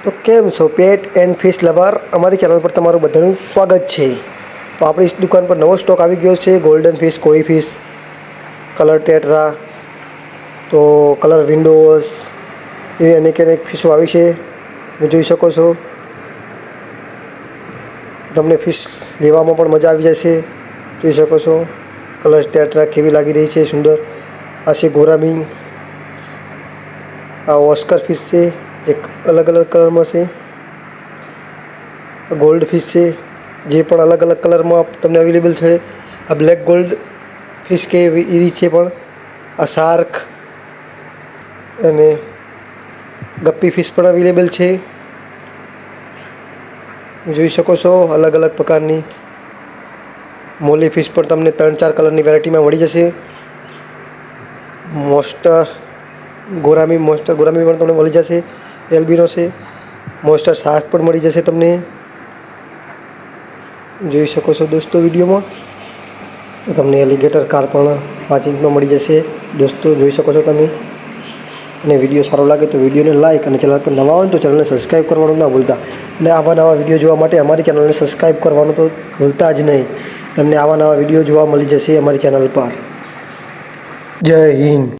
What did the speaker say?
તો કેમ છો પેટ એન્ડ ફિશ લવર, અમારી ચેનલ પર તમારું બધાનું સ્વાગત છે। તો આપણી દુકાન પર નવો સ્ટોક આવી ગયો છે। ગોલ્ડન ફિશ, કોઈ ફિશ, કલર ટેટ્રા, તો કલર વિન્ડોઝ, એવી અનેક ફિશો આવી છે। તમે જોઈ શકો છો। તમને ફિશ લેવામાં પણ મજા આવી જશે। જોઈ શકો છો કલર ટેટ્રા કેવી લાગી રહી છે, સુંદર। આ છે ગોરામી, આ ઓસ્કર ફિશ છે, એક અલગ અલગ કલરમાં છે। ગોલ્ડ ફિશ છે, જે પણ અલગ અલગ કલરમાં તમને અવેલેબલ છે। આ બ્લેક ગોલ્ડ ફિશ કે એવી છે પણ। આ શાર્ક અને ગપ્પી ફિશ પણ અવેલેબલ છે। જોઈ શકો છો અલગ અલગ પ્રકારની મોલી ફિશ પણ તમને 3-4 કલરની વેરાયટીમાં મળી જશે। મોસ્ટર ગોરામી પણ તમને મળી જશે। એલ્બિનો છે, મોસ્ટર શાર્ક પણ મળી જશે તમને। જોઈ શકો છો દોસ્તો વિડીયોમાં। તમને એલિગેટર કાર પણ 5 ઇંચમાં મળી જશે દોસ્તો, જોઈ શકો છો તમે। અને વિડીયો સારો લાગે તો વિડીયોને લાઇક અને ચેનલ પર નવા હોય તો ચેનલને સબસ્ક્રાઈબ કરવાનું ના ભૂલતા। અને આવા નવા વિડીયો જોવા માટે અમારી ચેનલને સબસ્ક્રાઈબ કરવાનું તો ભૂલતા જ નહીં। તમને આવા નવા વિડીયો જોવા મળી જશે અમારી ચેનલ પર। જય હિન્દ।